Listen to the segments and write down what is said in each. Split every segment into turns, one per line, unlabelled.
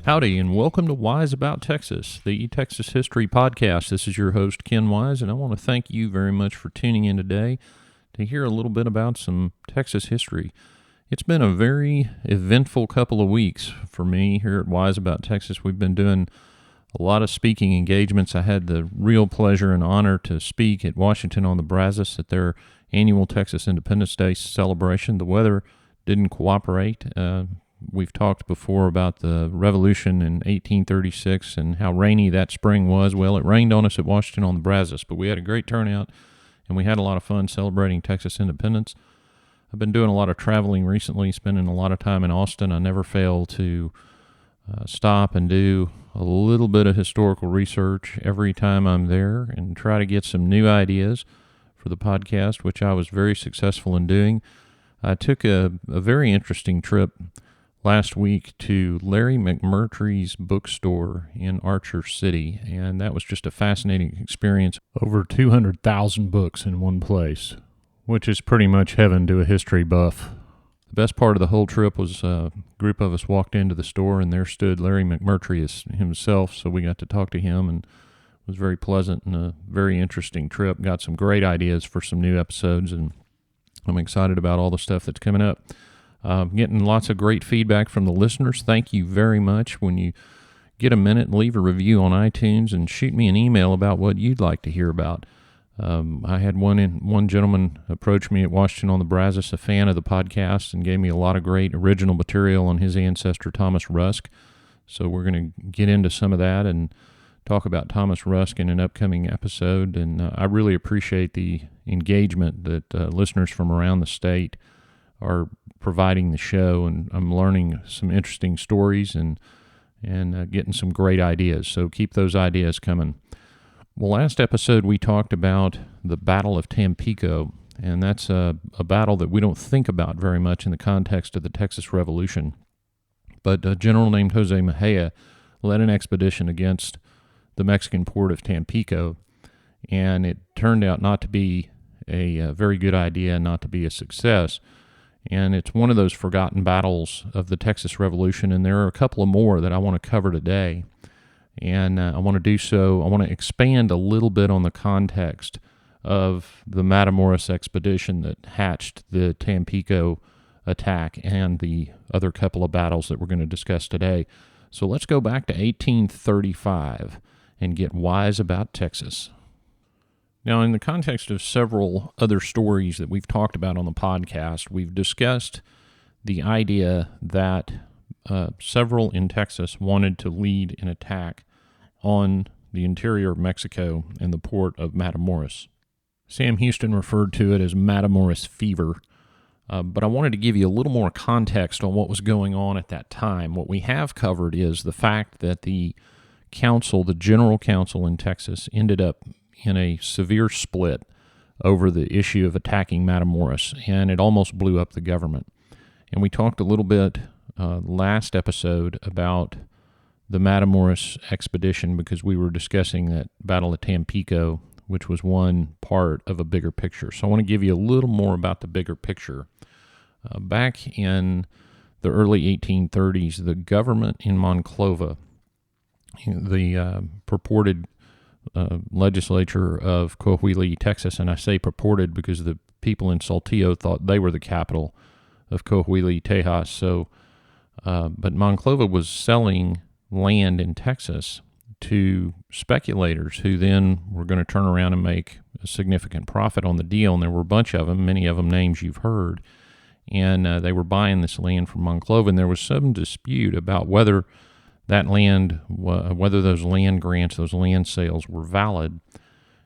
Howdy, and welcome to Wise About Texas, the Texas History Podcast. This is your host, Ken Wise, and I want to thank you very much for tuning in today to hear a little bit about some Texas history. It's been a very eventful couple of weeks for me here at Wise About Texas. We've been doing a lot of speaking engagements. I had the real pleasure and honor to speak at Washington on the Brazos at their annual Texas Independence Day celebration. The weather didn't cooperate. We've talked before about the revolution in 1836 and how rainy that spring was. Well, it rained on us at Washington on the Brazos, but we had a great turnout, and we had a lot of fun celebrating Texas independence. I've been doing a lot of traveling recently, spending a lot of time in Austin. I never fail to stop and do a little bit of historical research every time I'm there and try to get some new ideas for the podcast, which I was very successful in doing. I took a very interesting trip last week to Larry McMurtry's bookstore in Archer City, and that was just a fascinating experience. Over 200,000 books in one place, which is pretty much heaven to a history buff. The best part of the whole trip was a group of us walked into the store, and there stood Larry McMurtry himself, so we got to talk to him, and it was very pleasant and a very interesting trip. Got some great ideas for some new episodes, and I'm excited about all the stuff that's coming up. Getting lots of great feedback from the listeners. Thank you very much. When you get a minute, leave a review on iTunes and shoot me an email about what you'd like to hear about. I had one gentleman approach me at Washington on the Brazos, a fan of the podcast, and gave me a lot of great original material on his ancestor, Thomas Rusk. So we're going to get into some of that and talk about Thomas Rusk in an upcoming episode. And I really appreciate the engagement that listeners from around the state are providing the show, and I'm learning some interesting stories and getting some great ideas. So keep those ideas coming. Well, last episode we talked about the Battle of Tampico, and that's a battle that we don't think about very much in the context of the Texas Revolution. But a general named Jose Mejia led an expedition against the Mexican port of Tampico, and it turned out not to be a very good idea, not to be a success. And it's one of those forgotten battles of the Texas Revolution, and there are a couple of more that I want to cover today. And I want to do so. I want to expand a little bit on the context of the Matamoros expedition that hatched the Tampico attack and the other couple of battles that we're going to discuss today. So let's go back to 1835 and get wise about Texas. Now, in the context of several other stories that we've talked about on the podcast, we've discussed the idea that several in Texas wanted to lead an attack on the interior of Mexico and the port of Matamoros. Sam Houston referred to it as Matamoros fever, but I wanted to give you a little more context on what was going on at that time. What we have covered is the fact that the General Council in Texas, ended up in a severe split over the issue of attacking Matamoros, and it almost blew up the government. And we talked a little bit last episode about the Matamoros expedition because we were discussing that Battle of Tampico, which was one part of a bigger picture. So I want to give you a little more about the bigger picture. Back in the early 1830s, the government in Monclova, the purported legislature of Coahuila, Texas, and I say purported because the people in Saltillo thought they were the capital of Coahuila, Tejas. So, but Monclova was selling land in Texas to speculators who then were going to turn around and make a significant profit on the deal. And there were a bunch of them, many of them names you've heard, and they were buying this land from Monclova. And there was some dispute about whether that land, whether those land grants, those land sales were valid,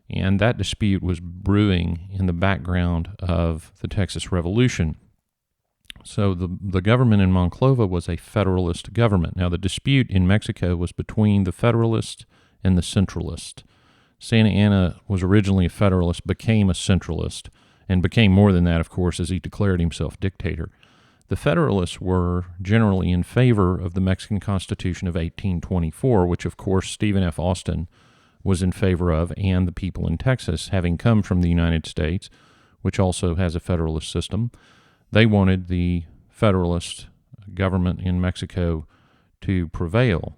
and that dispute was brewing in the background of the Texas Revolution. So the government in Monclova was a federalist government. Now, the dispute in Mexico was between the federalists and the centralists. Santa Anna was originally a federalist, became a centralist, and became more than that, of course, as he declared himself dictator. The Federalists were generally in favor of the Mexican Constitution of 1824, which, of course, Stephen F. Austin was in favor of, and the people in Texas, having come from the United States, which also has a federalist system. They wanted the Federalist government in Mexico to prevail.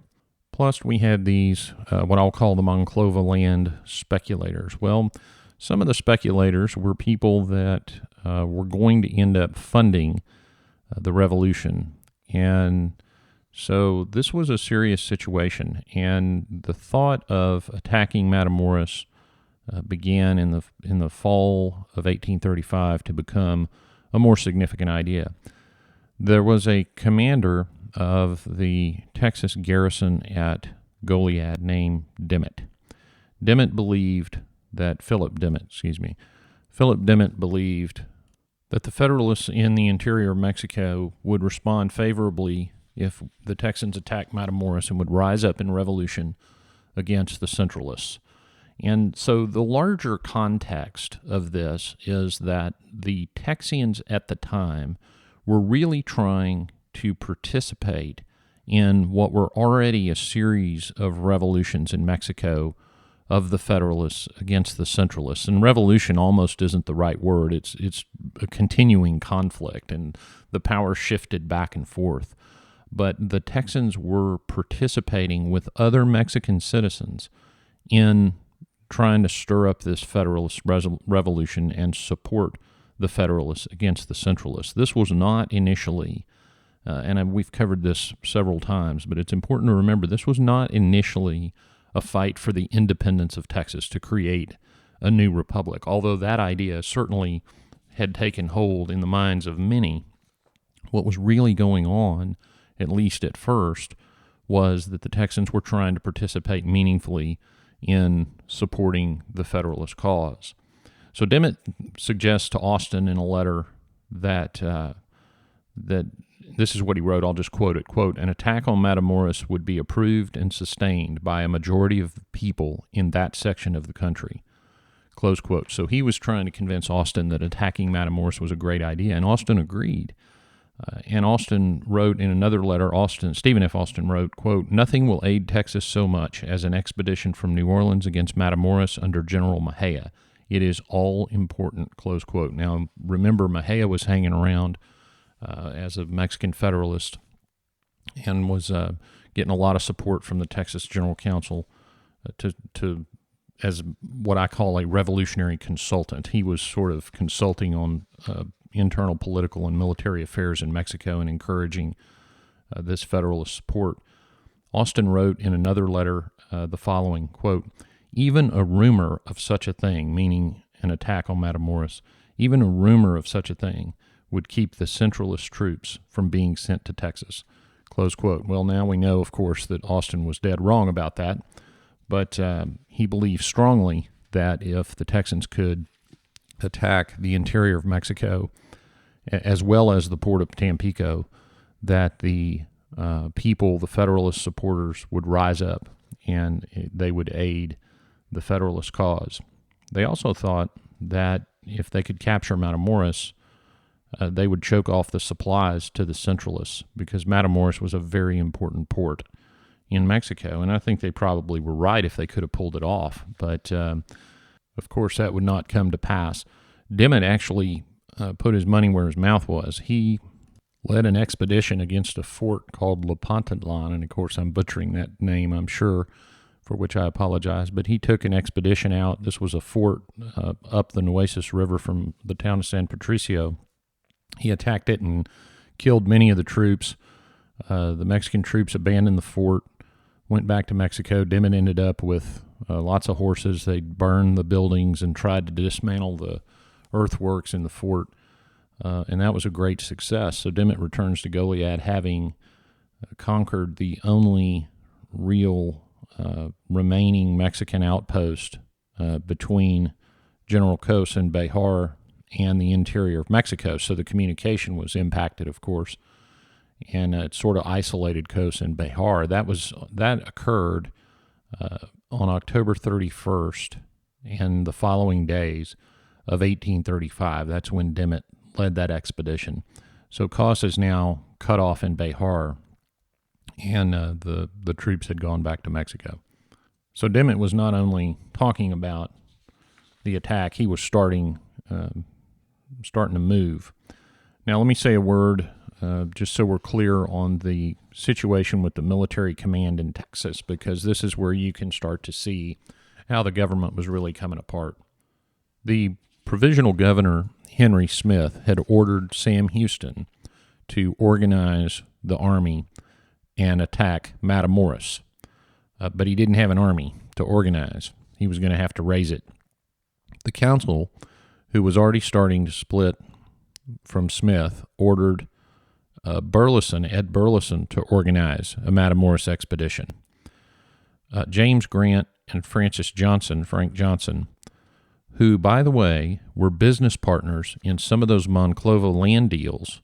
Plus, we had these, what I'll call the Monclova land speculators. Well, some of the speculators were people that were going to end up funding the revolution. And so this was a serious situation. And the thought of attacking Matamoros began in the fall of 1835 to become a more significant idea. There was a commander of the Texas garrison at Goliad named Philip Dimmitt believed that the Federalists in the interior of Mexico would respond favorably if the Texans attacked Matamoros and would rise up in revolution against the centralists. And so the larger context of this is that the Texians at the time were really trying to participate in what were already a series of revolutions in Mexico of the Federalists against the centralists. And revolution almost isn't the right word. It's a continuing conflict, and the power shifted back and forth. But the Texans were participating with other Mexican citizens in trying to stir up this Federalist revolution and support the Federalists against the centralists. This was not initially, and we've covered this several times, but it's important to remember this was not initially a fight for the independence of Texas to create a new republic, although that idea certainly had taken hold in the minds of many. What was really going on, at least at first, was that the Texans were trying to participate meaningfully in supporting the Federalist cause. So Dimmitt suggests to Austin in a letter that this is what he wrote. I'll just quote it. Quote, "An attack on Matamoros would be approved and sustained by a majority of people in that section of the country." Close quote. So he was trying to convince Austin that attacking Matamoros was a great idea, and Austin agreed. And Austin wrote in another letter, Stephen F. Austin wrote, quote, "Nothing will aid Texas so much as an expedition from New Orleans against Matamoros under General Mejia. It is all important," close quote. Now, remember, Mejia was hanging around as a Mexican Federalist and was getting a lot of support from the Texas General Council as what I call a revolutionary consultant. He was sort of consulting on internal political and military affairs in Mexico and encouraging this Federalist support. Austin wrote in another letter the following, quote, "Even a rumor of such a thing," meaning an attack on Matamoros, "even a rumor of such a thing would keep the centralist troops from being sent to Texas," close quote. Well, now we know, of course, that Austin was dead wrong about that, but he believed strongly that if the Texans could attack the interior of Mexico, as well as the port of Tampico, that the people, the Federalist supporters, would rise up and they would aid the Federalist cause. They also thought that if they could capture Matamoros, they would choke off the supplies to the centralists, because Matamoros was a very important port in Mexico, and I think they probably were right if they could have pulled it off, but of course that would not come to pass. Dimmitt actually put his money where his mouth was. He led an expedition against a fort called Lepantitlan, and of course I'm butchering that name, I'm sure, for which I apologize, but he took an expedition out. This was a fort up the Nueces River from the town of San Patricio. He attacked it and killed many of the troops. The Mexican troops abandoned the fort, went back to Mexico. Dimmitt ended up with lots of horses. They burned the buildings and tried to dismantle the earthworks in the fort, and that was a great success. So Dimmitt returns to Goliad having conquered the only real remaining Mexican outpost between General Cos and Bejar and the interior of Mexico. So the communication was impacted, of course, and it sort of isolated Cos and Bejar. That occurred on October 31st and the following days of 1835. That's when Dimmitt led that expedition. So Cos is now cut off in Bejar, and the troops had gone back to Mexico. So Dimmitt was not only talking about the attack, he was starting to move. Now let me say a word just so we're clear on the situation with the military command in Texas, because this is where you can start to see how the government was really coming apart. The provisional governor, Henry Smith, had ordered Sam Houston to organize the army and attack Matamoros, but he didn't have an army to organize. He was going to have to raise it. The council, who was already starting to split from Smith, ordered Ed Burleson, to organize a Matamoros expedition. James Grant and Frank Johnson, who, by the way, were business partners in some of those Monclova land deals,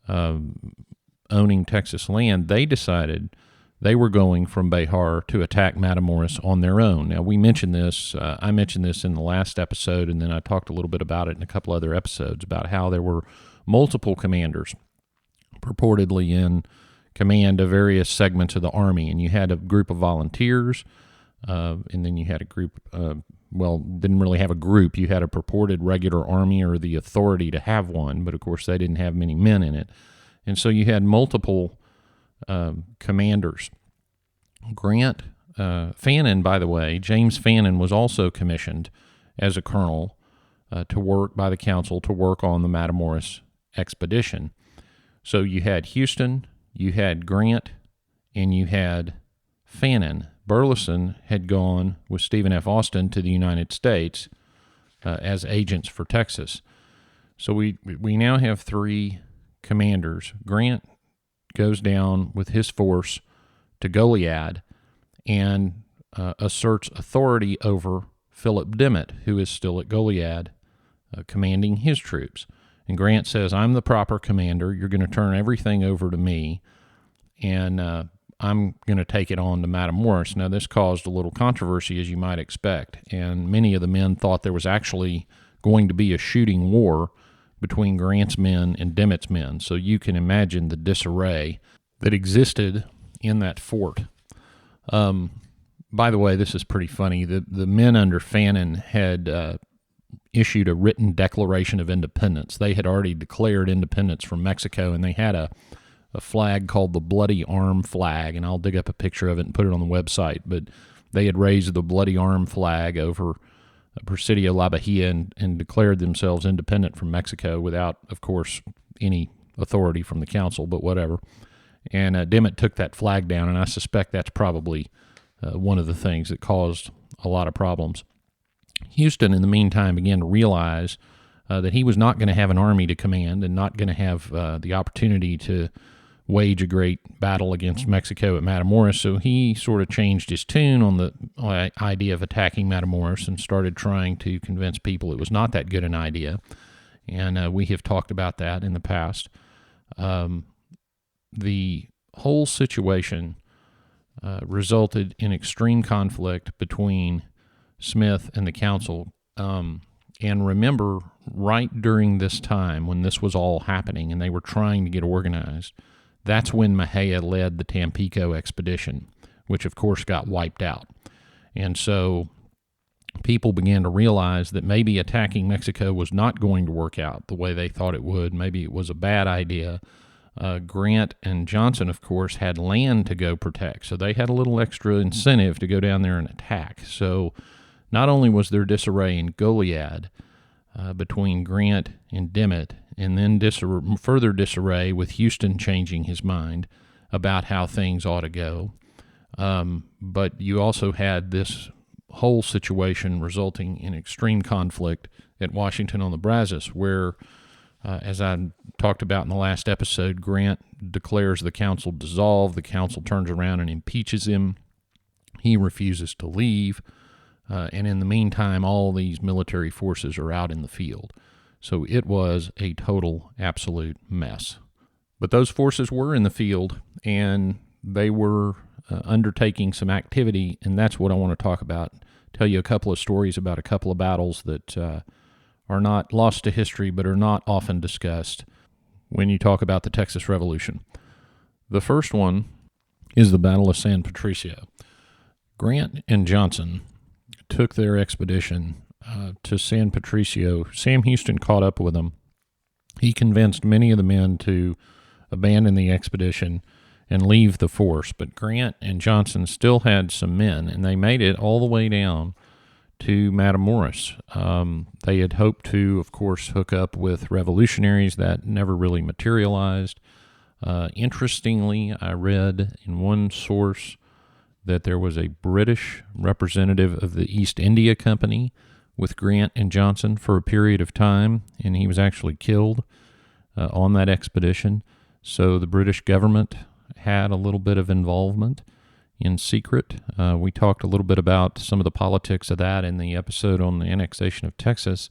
owning Texas land, they decided they were going from Behar to attack Matamoros on their own. Now, we mentioned this. I mentioned this in the last episode, and then I talked a little bit about it in a couple other episodes about how there were multiple commanders purportedly in command of various segments of the army, and you had a group of volunteers, and then you had a group, didn't really have a group. You had a purported regular army or the authority to have one, but of course they didn't have many men in it. And so you had multiple commanders. Fannin, by the way, James Fannin was also commissioned as a colonel to work by the council to work on the Matamoros expedition. So you had Houston, you had Grant, and you had Fannin. Burleson had gone with Stephen F. Austin to the United States as agents for Texas. So we now have three commanders. Grant goes down with his force to Goliad and asserts authority over Philip Dimmitt, who is still at Goliad, commanding his troops. And Grant says, I'm the proper commander. You're going to turn everything over to me, and I'm going to take it on to Matamoros. Now, this caused a little controversy, as you might expect, and many of the men thought there was actually going to be a shooting war between Grant's men and Dimmitt's men. So you can imagine the disarray that existed in that fort. By the way, this is pretty funny. The men under Fannin had issued a written declaration of independence. They had already declared independence from Mexico, and they had a flag called the Bloody Arm flag, and I'll dig up a picture of it and put it on the website. But they had raised the Bloody Arm flag over Presidio La Bahia and declared themselves independent from Mexico without, of course, any authority from the council, but whatever. And Dimmitt took that flag down, and I suspect that's probably one of the things that caused a lot of problems. Houston, in the meantime, began to realize that he was not going to have an army to command and not going to have the opportunity to wage a great battle against Mexico at Matamoros, so he sort of changed his tune on the idea of attacking Matamoros and started trying to convince people it was not that good an idea, and we have talked about that in the past. The whole situation resulted in extreme conflict between Smith and the council, and remember, right during this time when this was all happening and they were trying to get organized, that's when Mejia led the Tampico expedition, which of course got wiped out. And so people began to realize that maybe attacking Mexico was not going to work out the way they thought it would. Maybe it was a bad idea. Grant and Johnson, of course, had land to go protect, so they had a little extra incentive to go down there and attack. So not only was there disarray in Goliad between Grant and Dimmitt, and then further disarray with Houston changing his mind about how things ought to go, but you also had this whole situation resulting in extreme conflict at Washington on the Brazos, where, as I talked about in the last episode, Grant declares the council dissolved. The council turns around and impeaches him. He refuses to leave. And in the meantime, all these military forces are out in the field. So it was a total, absolute mess. But those forces were in the field, and they were undertaking some activity, and that's what I want to talk about. Tell you a couple of stories about a couple of battles that are not lost to history, but are not often discussed when you talk about the Texas Revolution. The first one is the Battle of San Patricio. Grant and Johnson took their expedition to San Patricio. Sam Houston caught up with them. He convinced many of the men to abandon the expedition and leave the force. But Grant and Johnson still had some men, and they made it all the way down to Matamoros. They had hoped to, of course, hook up with revolutionaries. That never really materialized. Interestingly, I read in one source that there was a British representative of the East India Company with Grant and Johnson for a period of time, and he was actually killed on that expedition. So the British government had a little bit of involvement in secret. We talked a little bit about some of the politics of that in the episode on the annexation of Texas.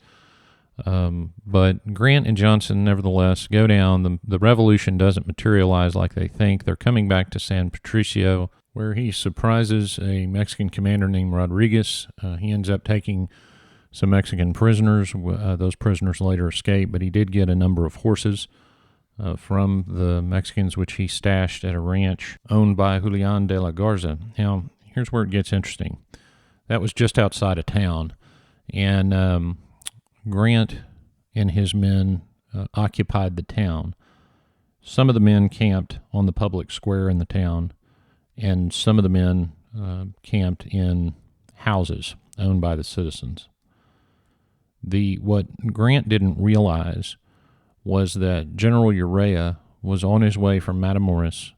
But Grant and Johnson, nevertheless, go down. The revolution doesn't materialize like they think. They're coming back to San Patricio, where he surprises a Mexican commander named Rodriguez. He ends up taking some Mexican prisoners. Those prisoners later escape, but he did get a number of horses from the Mexicans, which he stashed at a ranch owned by Julian de la Garza. Now, here's where it gets interesting. That was just outside of town, and Grant and his men occupied the town. Some of the men camped on the public square in the town, and some of the men camped in houses owned by the citizens. What Grant didn't realize was that General Urrea was on his way from Matamoros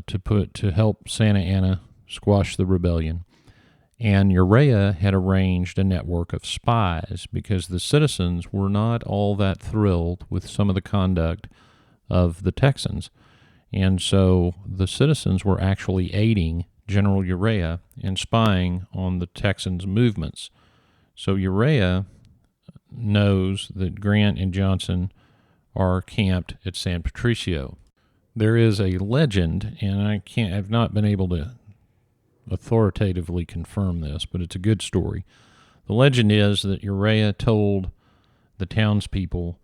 to help Santa Anna squash the rebellion. And Urrea had arranged a network of spies because the citizens were not all that thrilled with some of the conduct of the Texans. And so the citizens were actually aiding General Urrea in spying on the Texans' movements. So Urrea knows that Grant and Johnson are camped at San Patricio. There is a legend, and I've not been able to authoritatively confirm this, but it's a good story. The legend is that Urrea told the townspeople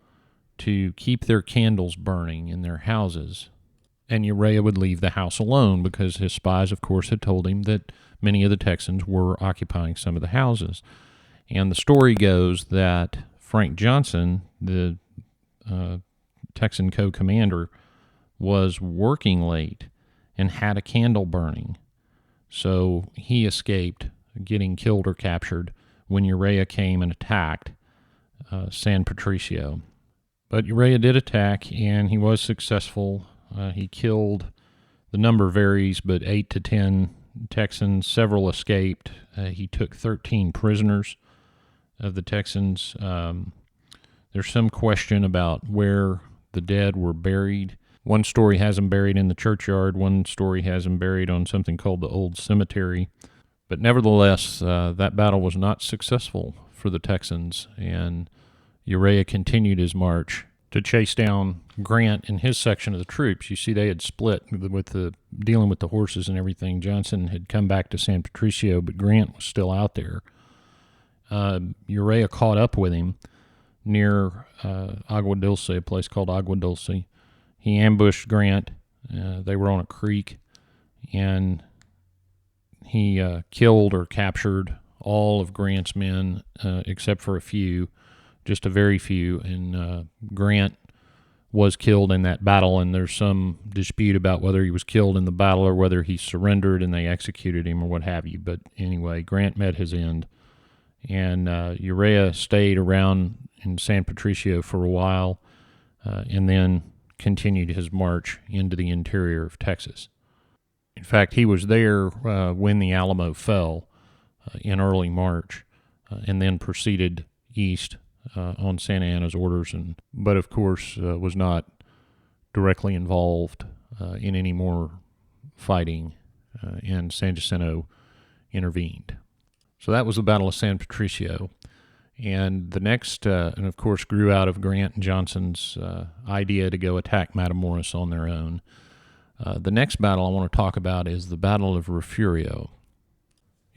to keep their candles burning in their houses, and Urrea would leave the house alone because his spies, of course, had told him that many of the Texans were occupying some of the houses. And the story goes that Frank Johnson, the Texan co-commander, was working late and had a candle burning. So he escaped getting killed or captured when Urrea came and attacked San Patricio. But Urrea did attack, and he was successful. He killed, the number varies, but 8 to 10 Texans. Several escaped. He took 13 prisoners of the Texans. There's some question about where the dead were buried. One story has them buried in the churchyard. One story has them buried on something called the Old Cemetery. But nevertheless, that battle was not successful for the Texans, and Urrea continued his march to chase down Grant and his section of the troops. You see, they had split with dealing with the horses and everything. Johnson had come back to San Patricio, but Grant was still out there. Urrea caught up with him near Agua Dulce, a place called Agua Dulce. He ambushed Grant. They were on a creek, and he killed or captured all of Grant's men except for a few, just a very few, and Grant was killed in that battle, and there's some dispute about whether he was killed in the battle or whether he surrendered and they executed him or what have you. But anyway, Grant met his end, and Urrea stayed around in San Patricio for a while and then continued his march into the interior of Texas. In fact, he was there when the Alamo fell in early March and then proceeded east on Santa Anna's orders, but of course was not directly involved in any more fighting, and San Jacinto intervened. So that was the Battle of San Patricio. And the next, and of course, grew out of Grant and Johnson's idea to go attack Matamoros on their own. The next battle I want to talk about is the Battle of Refugio.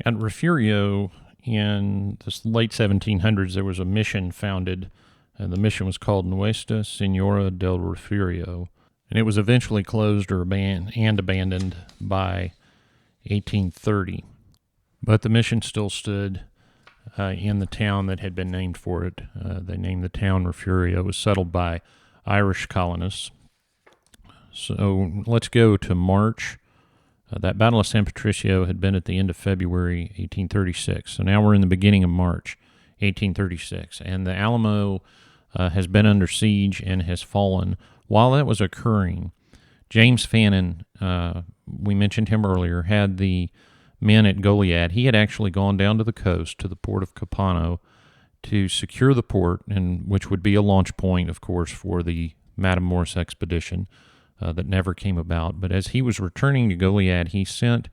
At Refugio, in the late 1700s, there was a mission founded, and the mission was called Nuestra Senora del Refugio, and it was eventually closed or abandoned by 1830. But the mission still stood in the town that had been named for it. They named the town Refugio. It was settled by Irish colonists. So let's go to March. That Battle of San Patricio had been at the end of February 1836. So now we're in the beginning of March 1836. And the Alamo has been under siege and has fallen. While that was occurring, James Fannin, we mentioned him earlier, had the men at Goliad. He had actually gone down to the coast, to the port of Capano, to secure the port, and which would be a launch point, of course, for the Matamoros expedition that never came about. But as he was returning to Goliad, he sent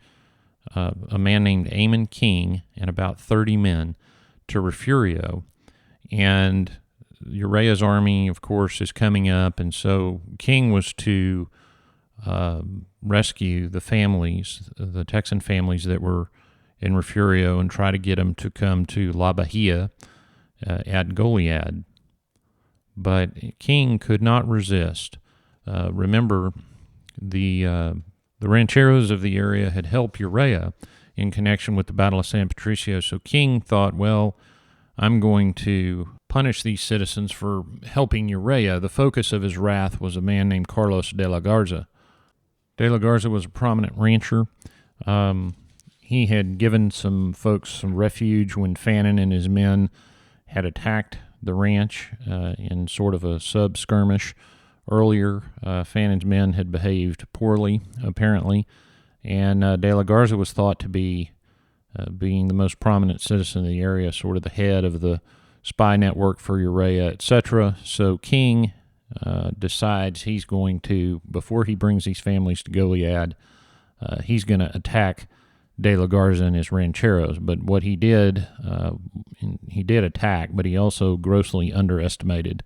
a man named Amon King and about 30 men to Refugio. And Urrea's army, of course, is coming up, and so King was to rescue the families, the Texan families that were in Refugio, and try to get them to come to La Bahia at Goliad. But King could not resist. Remember, the rancheros of the area had helped Urrea in connection with the Battle of San Patricio, so King thought, well, I'm going to punish these citizens for helping Urrea. The focus of his wrath was a man named Carlos de la Garza. De la Garza was a prominent rancher. He had given some folks some refuge when Fannin and his men had attacked the ranch in sort of a sub-skirmish earlier. Fannin's men had behaved poorly, apparently, and De la Garza was thought to be, being the most prominent citizen of the area, sort of the head of the spy network for Urrea, etc. So King decides he's going to, before he brings these families to Goliad, he's going to attack De la Garza and his rancheros. But what he did attack, but he also grossly underestimated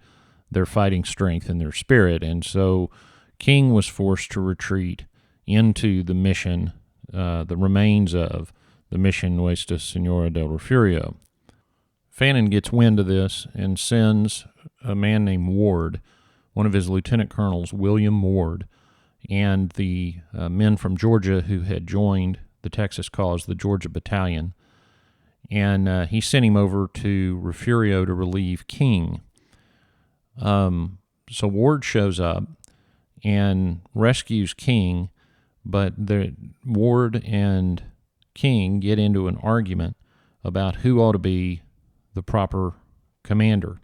their fighting strength and their spirit. And so King was forced to retreat into the mission, the remains of the Mission Nuestra Senora del Refugio. Fannin gets wind of this and sends a man named Ward, one of his lieutenant colonels, William Ward, and the men from Georgia who had joined the Texas cause, the Georgia Battalion, and he sent him over to Refugio to relieve King. So Ward shows up and rescues King, but Ward and King get into an argument about who ought to be the proper commander.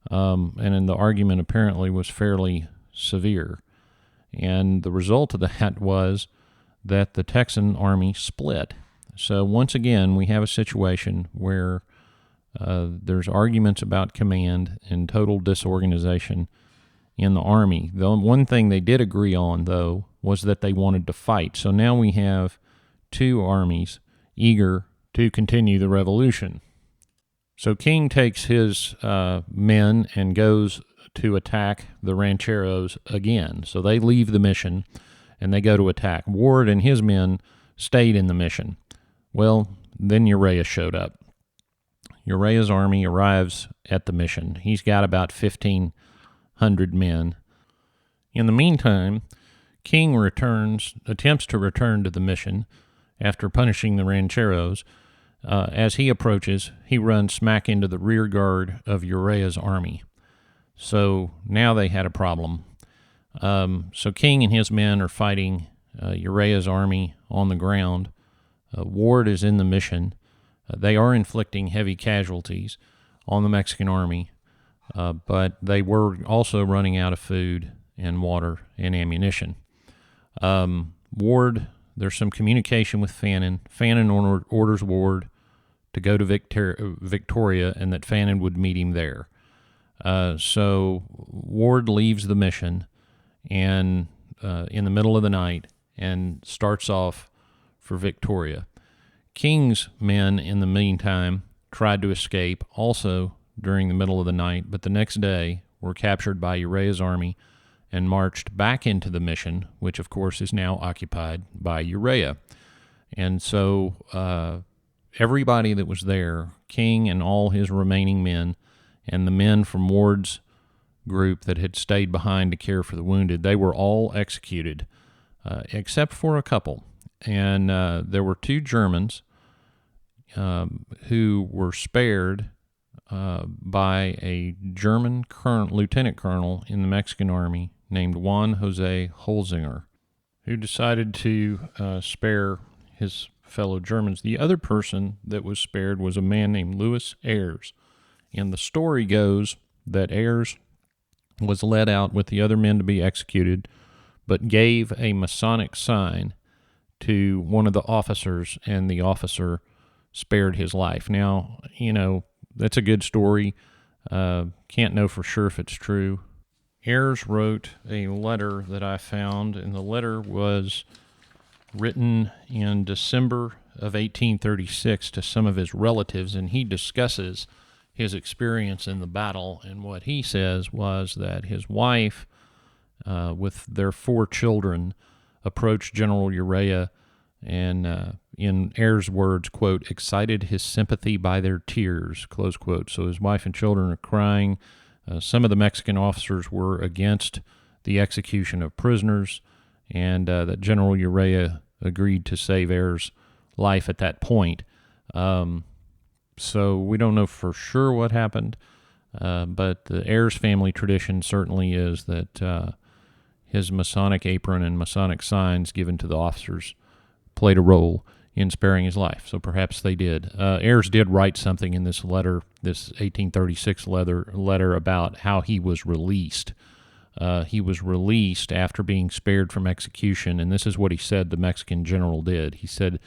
And the argument apparently was fairly severe. And the result of that was that the Texan army split. So once again, we have a situation where there's arguments about command and total disorganization in the army. The one thing they did agree on, though, was that they wanted to fight. So now we have two armies eager to continue the revolution. So King takes his men and goes to attack the rancheros again. So they leave the mission and they go to attack. Ward and his men stayed in the mission. Well, then Urrea showed up. Urrea's army arrives at the mission. He's got about 1,500 men. In the meantime, King attempts to return to the mission after punishing the rancheros. As he approaches, he runs smack into the rear guard of Urrea's army. So now they had a problem. So King and his men are fighting Urrea's army on the ground. Ward is in the mission. They are inflicting heavy casualties on the Mexican army, but they were also running out of food and water and ammunition. Ward, there's some communication with Fannin. Fannin orders Ward to go to Victoria and that Fannin would meet him there. So Ward leaves the mission and in the middle of the night and starts off for Victoria. King's men, in the meantime, tried to escape also during the middle of the night, but the next day were captured by Urrea's army and marched back into the mission, which, of course, is now occupied by Urrea. And so everybody that was there, King and all his remaining men, and the men from Ward's group that had stayed behind to care for the wounded, they were all executed, except for a couple. And there were two Germans who were spared by a German lieutenant colonel in the Mexican army named Juan Jose Holzinger, who decided to spare his fellow Germans. The other person that was spared was a man named Louis Ayres. And the story goes that Ayres was led out with the other men to be executed, but gave a Masonic sign to one of the officers, and the officer spared his life. Now, that's a good story. Can't know for sure if it's true. Ayres wrote a letter that I found, and the letter was written in December of 1836 to some of his relatives, and he discusses his experience in the battle. And what he says was that his wife, with their 4 children, approached General Urrea and, in Ayres' words, quote, excited his sympathy by their tears, close quote. So his wife and children are crying. Some of the Mexican officers were against the execution of prisoners, and that General Urrea agreed to save Ayres' life at that point. So we don't know for sure what happened, but the Ayres family tradition certainly is that his Masonic apron and Masonic signs given to the officers played a role in sparing his life. So perhaps they did. Ayres did write something in this letter, this 1836 letter about how he was released. He was released after being spared from execution, and this is what he said the Mexican general did. He said,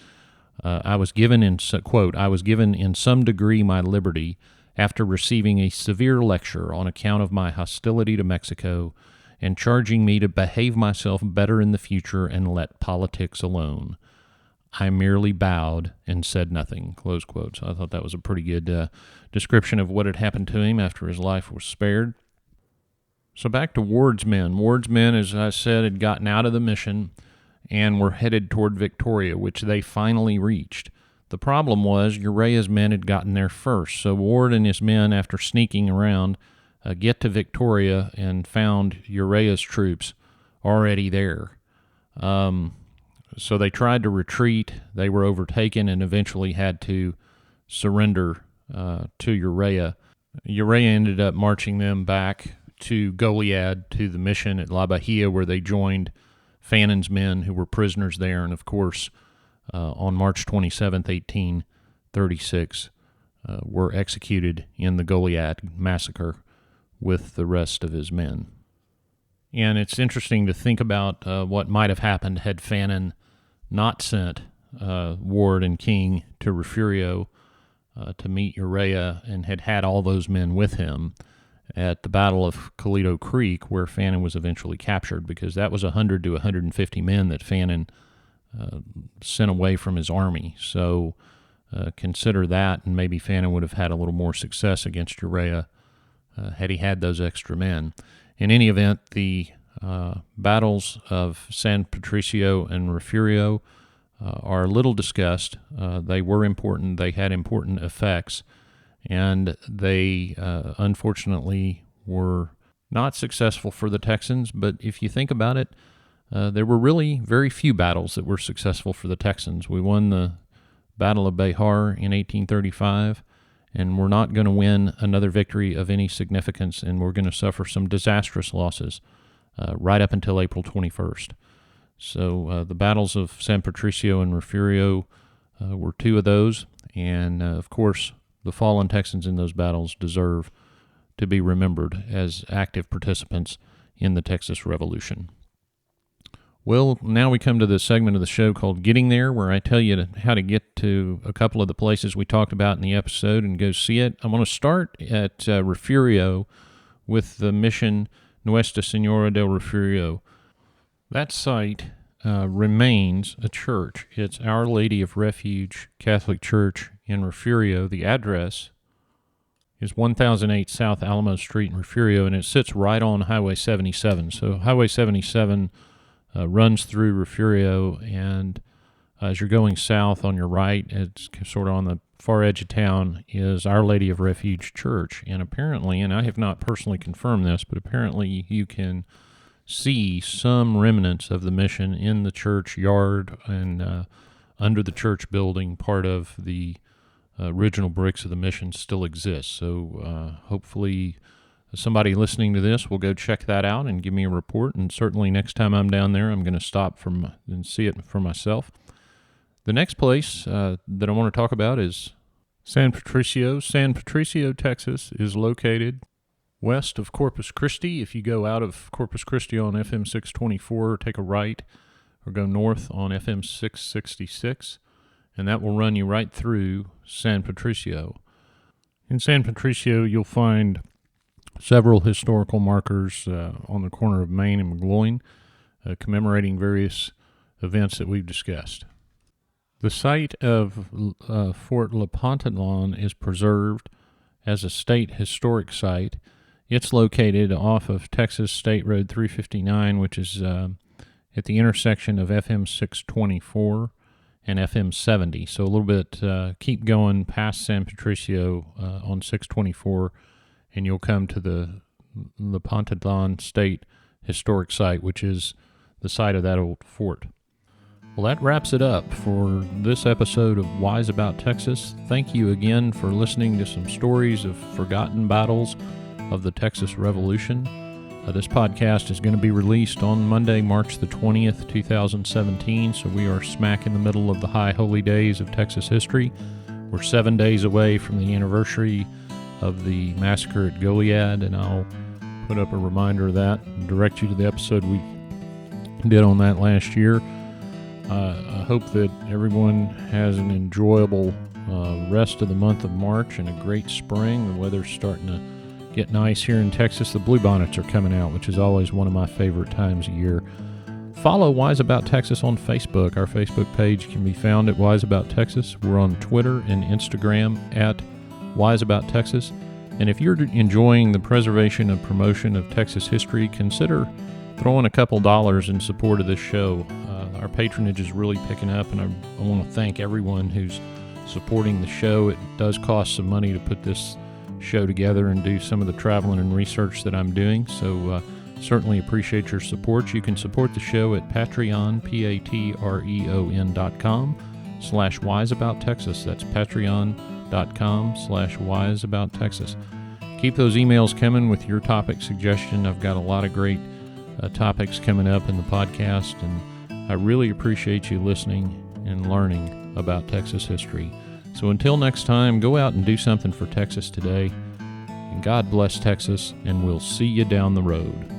I was given in, quote, I was given in some degree my liberty after receiving a severe lecture on account of my hostility to Mexico and charging me to behave myself better in the future and let politics alone. I merely bowed and said nothing, close quote. So I thought that was a pretty good description of what had happened to him after his life was spared. So back to Ward's men. Ward's men, as I said, had gotten out of the mission and were headed toward Victoria, which they finally reached. The problem was Urrea's men had gotten there first, so Ward and his men, after sneaking around, get to Victoria and found Urrea's troops already there. So they tried to retreat. They were overtaken and eventually had to surrender to Urrea. Urrea ended up marching them back to Goliad, to the mission at La Bahia, where they joined Fannon's men who were prisoners there. And, of course, on March 27th, 1836, were executed in the Goliad massacre with the rest of his men. And it's interesting to think about what might have happened had Fannin not sent Ward and King to Refugio to meet Urrea and had all those men with him at the Battle of Colito Creek, where Fannin was eventually captured, because that was 100 to 150 men that Fannin sent away from his army. So consider that, and maybe Fannin would have had a little more success against Urrea had he had those extra men. In any event, the battles of San Patricio and Refugio are little discussed. They were important. They had important effects, and they unfortunately were not successful for the Texans. But if you think about it, there were really very few battles that were successful for the Texans. We won the Battle of Behar in 1835, and we're not going to win another victory of any significance, and we're going to suffer some disastrous losses right up until April 21st. So the battles of San Patricio and Refugio were 2 of those, and of course the fallen Texans in those battles deserve to be remembered as active participants in the Texas Revolution. Well, now we come to the segment of the show called Getting There, where I tell you how to get to a couple of the places we talked about in the episode and go see it. I'm going to start at Refugio with the mission Nuestra Señora del Refugio. That site remains a church. It's Our Lady of Refuge Catholic Church in Refugio. The address is 1008 South Alamo Street in Refugio, and it sits right on Highway 77. So Highway 77 runs through Refugio, and as you're going south on your right, it's sort of on the far edge of town, is Our Lady of Refuge Church. And apparently, and I have not personally confirmed this, but apparently you can see some remnants of the mission in the church yard and under the church building. Part of the original bricks of the mission still exists. So hopefully somebody listening to this will go check that out and give me a report. And certainly next time I'm down there, I'm going to stop and see it for myself. The next place that I want to talk about is San Patricio. San Patricio, Texas is located west of Corpus Christi. If you go out of Corpus Christi on FM 624, take a right, or go north on FM 666, and that will run you right through San Patricio. In San Patricio, you'll find several historical markers on the corner of Main and McGloin, commemorating various events that we've discussed. The site of Fort La Pontelon is preserved as a state historic site. It's located off of Texas State Road 359, which is at the intersection of FM 624 and FM 70. So a little bit, keep going past San Patricio on 624, and you'll come to the La Pontelon State Historic Site, which is the site of that old fort. Well, that wraps it up for this episode of Wise About Texas. Thank you again for listening to some stories of forgotten battles of the Texas Revolution. This podcast is going to be released on Monday, March the 20th, 2017, so we are smack in the middle of the high holy days of Texas history. We're 7 days away from the anniversary of the massacre at Goliad, and I'll put up a reminder of that and direct you to the episode we did on that last year. I hope that everyone has an enjoyable rest of the month of March and a great spring. The weather's starting to get nice here in Texas. The bluebonnets are coming out, which is always one of my favorite times of year. Follow Wise About Texas on Facebook. Our Facebook page can be found at Wise About Texas. We're on Twitter and Instagram at Wise About Texas. And if you're enjoying the preservation and promotion of Texas history, consider throwing a couple dollars in support of this show. Our patronage is really picking up, and I want to thank everyone who's supporting the show. It does cost some money to put this show together and do some of the traveling and research that I'm doing, so certainly appreciate your support. You can support the show at Patreon, patreon.com/wiseabouttexas. That's patreon.com/wiseabouttexas. Keep those emails coming with your topic suggestion. I've got a lot of great topics coming up in the podcast, and I really appreciate you listening and learning about Texas history. So until next time, go out and do something for Texas today. And God bless Texas, and we'll see you down the road.